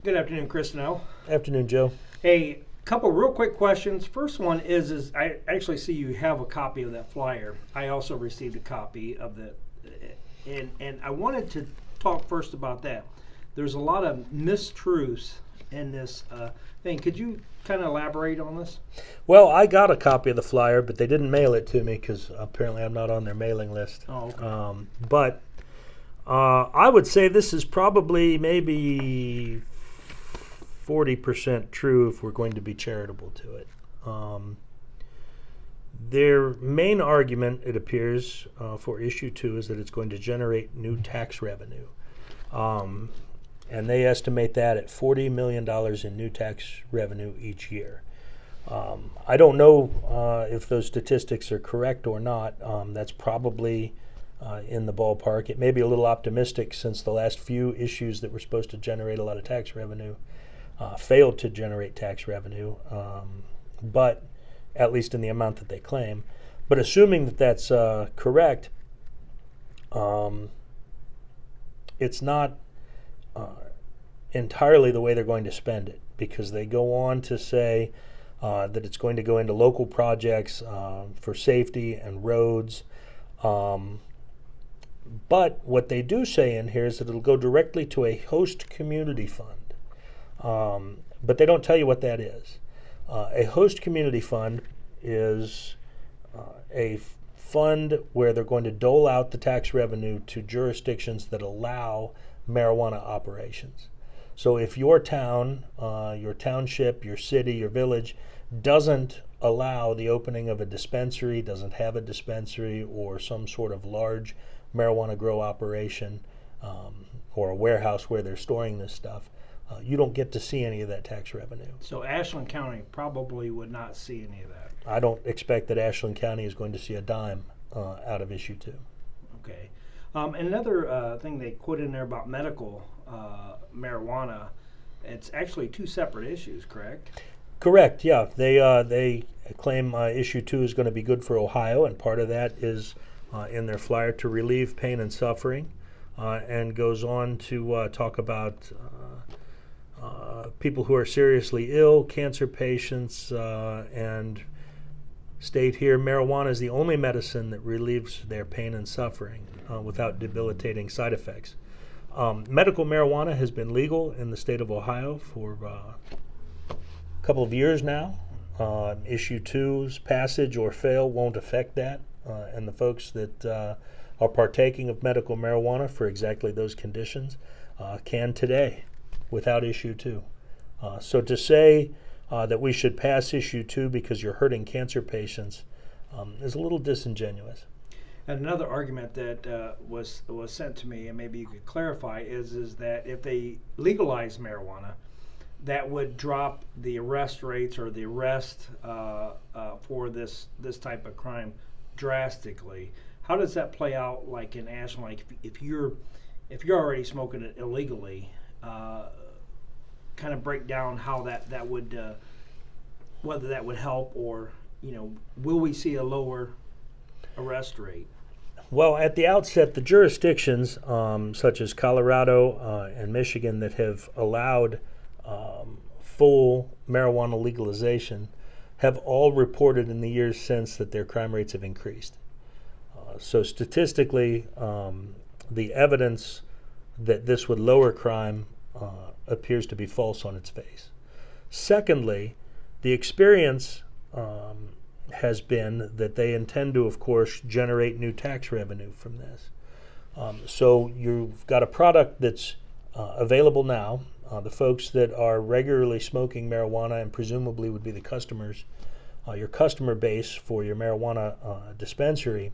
Good afternoon, Chris Snell. Afternoon, Joe. Hey, couple real quick questions. First one is I actually see you have a copy of that flyer. I also received a copy of the, and I wanted to talk first about that. There's a lot of mistruths in this thing. Could you kind of elaborate on this? Well, I got a copy of the flyer, but they didn't mail it to me because apparently I'm not on their mailing list. Oh, okay. But I would say this is probably maybe 40% true if we're going to be charitable to it. Their main argument, it appears, for issue 2 is that it's going to generate new tax revenue. And they estimate that at $40 million in new tax revenue each year. I don't know if those statistics are correct or not. That's probably in the ballpark. It may be a little optimistic since the last few issues that were supposed to generate a lot of tax revenue failed to generate tax revenue, but at least in the amount that they claim. But assuming that that's correct, it's not entirely the way they're going to spend it, because they go on to say that it's going to go into local projects for safety and roads. But what they do say in here is that it'll go directly to a host community fund. But they don't tell you what that is. A host community fund is a fund where they're going to dole out the tax revenue to jurisdictions that allow marijuana operations. So if your town, your township, your city, your village doesn't allow the opening of a dispensary, doesn't have a dispensary, or some sort of large marijuana grow operation, or a warehouse where they're storing this stuff, you don't get to see any of that tax revenue. So Ashland County probably would not see any of that. I don't expect that Ashland County is going to see a dime out of issue 2. Okay. Another thing they put in there about medical marijuana, it's actually two separate issues, correct? Correct. Yeah, they claim issue 2 is going to be good for Ohio, and part of that is in their flyer to relieve pain and suffering, and goes on to talk about people who are seriously ill, cancer patients, and state here marijuana is the only medicine that relieves their pain and suffering without debilitating side effects. Medical marijuana has been legal in the state of Ohio for a couple of years now. Issue 2's passage or fail won't affect that, and the folks that are partaking of medical marijuana for exactly those conditions can today without issue 2. So to say that we should pass issue 2 because you're hurting cancer patients is a little disingenuous. And another argument that was sent to me, and maybe you could clarify, is that if they legalize marijuana, that would drop the arrest rates or the arrest for this type of crime drastically. How does that play out, like in Ashland? Like if you're already smoking it illegally, kind of break down how that would whether that would help, or will we see a lower arrest rate? Well, at the outset, the jurisdictions such as Colorado and Michigan that have allowed full marijuana legalization have all reported in the years since that their crime rates have increased. So statistically, the evidence that this would lower crime appears to be false on its face. Secondly, the experience has been that they intend to, of course, generate new tax revenue from this. So you've got a product that's available now. The folks that are regularly smoking marijuana and presumably would be the customers, your customer base for your marijuana dispensary,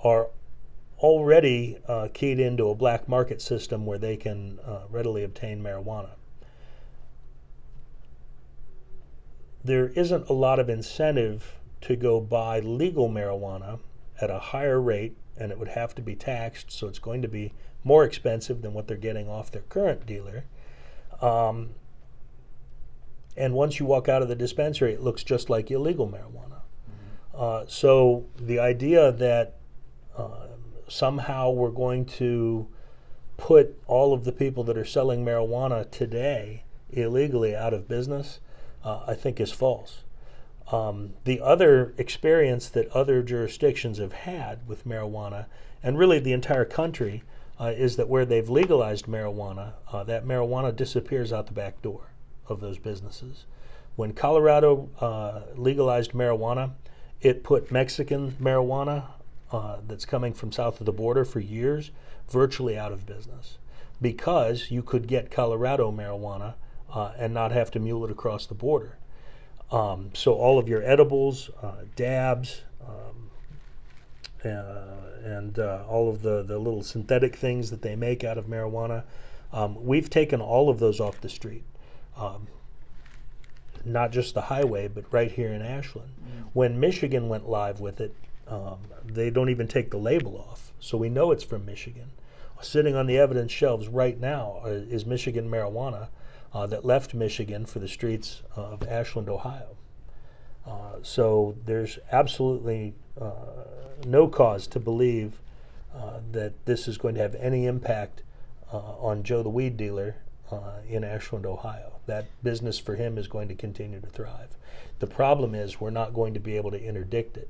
are already keyed into a black market system where they can readily obtain marijuana. There isn't a lot of incentive to go buy legal marijuana at a higher rate, and it would have to be taxed, so it's going to be more expensive than what they're getting off their current dealer. And once you walk out of the dispensary, it looks just like illegal marijuana. So the idea that somehow we're going to put all of the people that are selling marijuana today illegally out of business, I think is false. The other experience that other jurisdictions have had with marijuana, and really the entire country, is that where they've legalized marijuana, that marijuana disappears out the back door of those businesses. When Colorado legalized marijuana, it put Mexican marijuana that's coming from south of the border for years virtually out of business, because you could get Colorado marijuana and not have to mule it across the border. So all of your edibles, dabs, and all of the little synthetic things that they make out of marijuana, we've taken all of those off the street. Not just the highway, but right here in Ashland. When Michigan went live with it, they don't even take the label off, so we know it's from Michigan. Sitting on the evidence shelves right now is Michigan marijuana that left Michigan for the streets of Ashland, Ohio. So there's absolutely no cause to believe that this is going to have any impact on Joe the weed dealer in Ashland, Ohio. That business for him is going to continue to thrive. The problem is we're not going to be able to interdict it,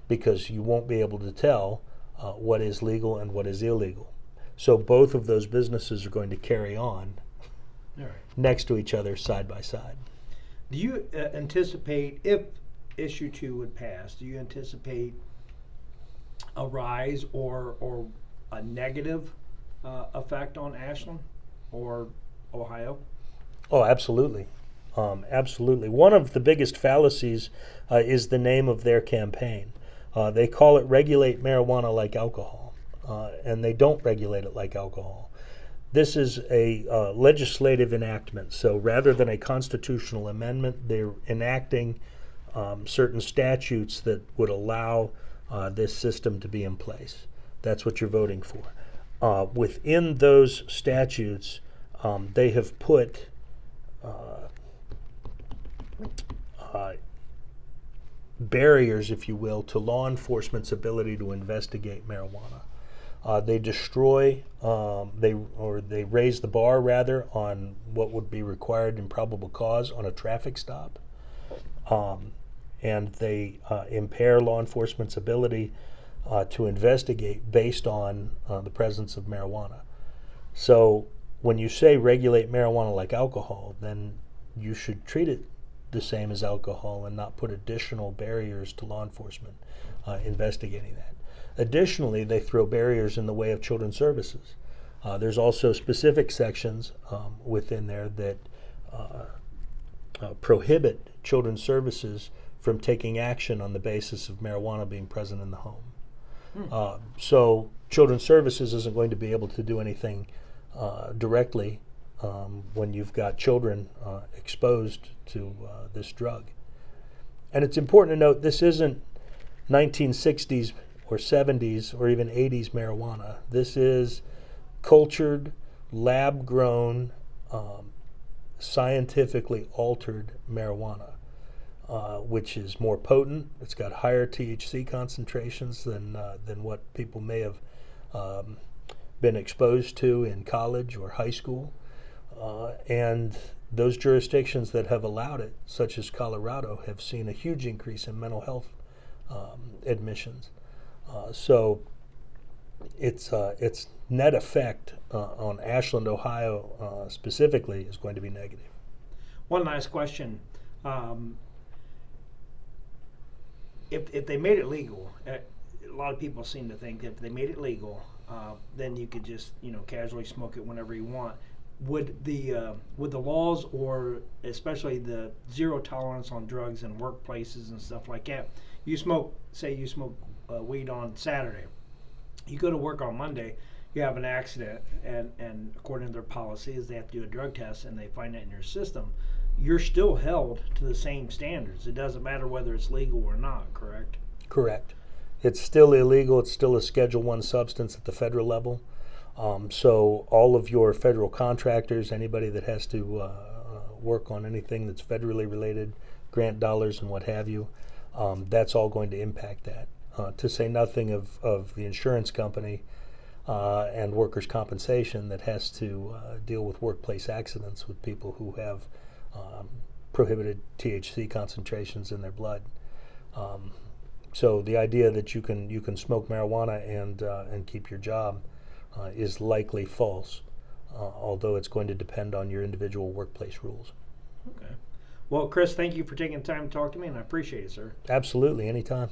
because you won't be able to tell what is legal and what is illegal. So both of those businesses are going to carry on next to each other, side by side. Do you anticipate, if issue 2 would pass, do you anticipate a rise or a negative effect on Ashland or Ohio? Oh, absolutely. Absolutely. One of the biggest fallacies is the name of their campaign. They call it Regulate Marijuana Like Alcohol, and they don't regulate it like alcohol. This is a legislative enactment, so rather than a constitutional amendment, they're enacting certain statutes that would allow this system to be in place. That's what you're voting for. Within those statutes, they have put barriers, if you will, to law enforcement's ability to investigate marijuana. They destroy, they raise the bar rather on what would be required in probable cause on a traffic stop, and they impair law enforcement's ability to investigate based on the presence of marijuana. So when you say regulate marijuana like alcohol, then you should treat it the same as alcohol and not put additional barriers to law enforcement investigating that. Additionally, they throw barriers in the way of children's services. There's also specific sections within there that prohibit children's services from taking action on the basis of marijuana being present in the home. So children's services isn't going to be able to do anything directly when you've got children exposed to this drug. And it's important to note this isn't 1960s or 70s or even 80s marijuana. This is cultured, lab-grown, scientifically altered marijuana, which is more potent. It's got higher THC concentrations than what people may have been exposed to in college or high school. And those jurisdictions that have allowed it, such as Colorado, have seen a huge increase in mental health admissions. So its net effect on Ashland, Ohio specifically is going to be negative. One last question. If they made it legal, a lot of people seem to think that if they made it legal, then you could just casually smoke it whenever you want. Would the laws, or especially the zero tolerance on drugs in workplaces and stuff like that, you smoke weed on Saturday, you go to work on Monday, you have an accident, and according to their policies, they have to do a drug test, and they find that in your system, you're still held to the same standards. It doesn't matter whether it's legal or not, correct? Correct. It's still illegal. It's still a Schedule I substance at the federal level. So all of your federal contractors, anybody that has to work on anything that's federally related, grant dollars and what have you, that's all going to impact that. To say nothing of the insurance company and workers' compensation that has to deal with workplace accidents with people who have prohibited THC concentrations in their blood. So the idea that you can smoke marijuana and keep your job is likely false, although it's going to depend on your individual workplace rules. Okay. Well, Chris, thank you for taking the time to talk to me, and I appreciate it, sir. Absolutely, anytime.